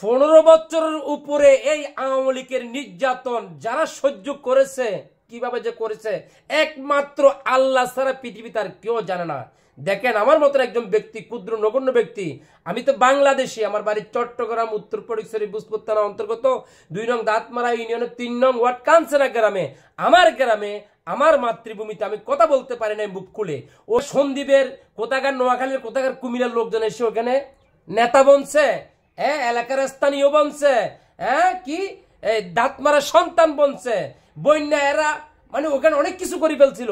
15 বছরের উপরে এই আওয়ামী লীগের নির্যাতন যারা সহ্য করেছে, কিভাবে যে করেছে একমাত্র আল্লাহ ছাড়া পৃথিবীতে আর কেউ জানে না। দেখেন, আমার মতো একজন ব্যক্তি, ক্ষুদ্র নগণ্য ব্যক্তি, আমি তো বাংলাদেশি, আমার বাড়ি চট্টগ্রাম উত্তর ফটিকছড়ি বুসপুর থানা অন্তর্গত 2 নং দাঁতমারা ইউনিয়নের 3 নং ওয়ার্ড কাঞ্চনা গ্রামে, আমার গ্রামে, আমার মাতৃভূমিতে আমি কথা বলতে পারি না মুখ খুলে। ও সন্দীপের কোথাকার, নোয়াখালীর কোথাকার, কুমিল্লার লোকজন এসে ওখানে নেতা বনছে, এলাকার স্থানীয় বনছে, কি দাঁতমারা সন্তান বনছে, বন্যা এরা মানে ওখানে অনেক কিছু করে ফেলছিল।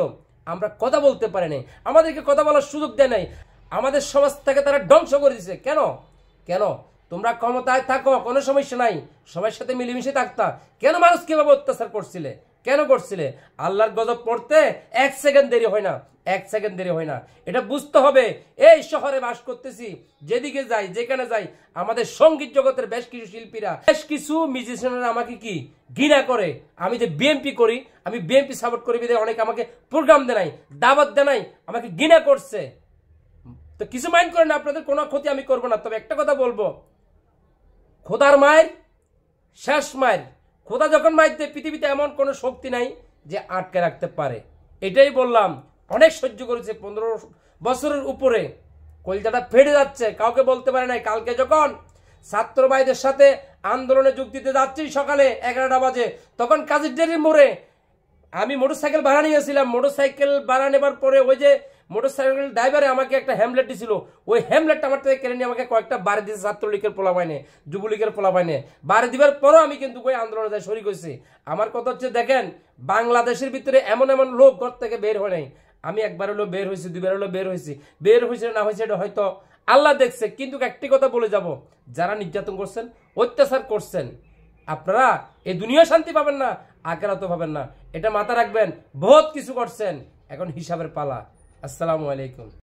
আমরা কথা বলতে পারি নাই, আমাদেরকে কথা বলার সুযোগ দেয় নাই, আমাদের সমাজ থেকে তারা ধ্বংস করে দিছে। কেন কেন তোমরা ক্ষমতায় থাকো, কোনো সমস্যা নাই, সবার সাথে মিলেমিশে থাকতা, কেন মানুষ কিভাবে অত্যাচার করছিলে, কেন করছিলে? আল্লাহর গজব পড়তে 1 সেকেন্ড দেরি হয় না, 1 সেকেন্ড দেরি হয় না। এটা বুঝতে হবে। এই শহরে বাস করতেছি, যেদিকে যাই, যেখানে যাই, আমাদের সঙ্গীত জগতের বেশ কিছু শিল্পীরা, বেশ কিছু মিউজিশিয়ানরা আমাকে কি ঘৃণা করে। আমি যে বিএনপি করি, আমি বিএনপি সাপোর্ট করি, অনেক আমাকে প্রোগ্রাম দেয় নাই, দাওয়াত দেয় নাই, আমাকে ঘৃণা করছে। তো কিছু মাইন্ড করেন, আপনাদের কোনো ক্ষতি আমি করবো না। তবে একটা কথা বলবো, খোদার মায়ের শেষ মায়ের, খোদা যখন মাইতে, পৃথিবীতে এমন কোনো শক্তি নাই যে আটকে রাখতে পারে। এটাই বললাম, অনেক সহ্য করেছে 15 বছরের উপরে, কলজাটা ফেটে যাচ্ছে, কাউকে বলতে পারে নাই। কালকে যখন ছাত্র ভাইদের সাথে আন্দোলনে যোগ দিতে যাচ্ছি সকালে 11টা বাজে, তখন কাজীর ডেরির মোড়ে আমি মোটরসাইকেল ভাড়া নিয়েছিলাম। মোটরসাইকেল ভাড়া নেবার পরে ওই যে মোটরসাইকেল ড্রাইভারে আমাকে একটা হ্যামলেট দিছিল, ওই হ্যামলেটটা আমার থেকে কেড়ে নিয়ে আমাকে কয়েকটা বাড়ি দিয়েছে। ছাত্রলীগের পোলাপাইনে, যুবলীগের পোলাপাইনে বাড়ি দিবার পরও আমি কিন্তু ওই আন্দোলনে যাই শরিক হয়েছি। আমার কথা হচ্ছে, দেখেন, বাংলাদেশের ভিতরে এমন এমন লোক ঘর থেকে বের হয় নাই। আমি একবার হলো বের হয়েছি, 2বার হলো বের হয়েছি, বের হয়েছে না হয়েছে এটা হয়তো আল্লাহ দেখছে। কিন্তু একটি কথা বলে যাব, যারা নির্যাতন করছেন, অত্যাচার করছেন, আপনারা এই দুনিয়া শান্তি পাবেন না, আখিরাতও পাবেন না। এটা মাথা রাখবেন। বহুত কিছু করছেন, এখন হিসাবের পালা। আসসালামু আলাইকুম।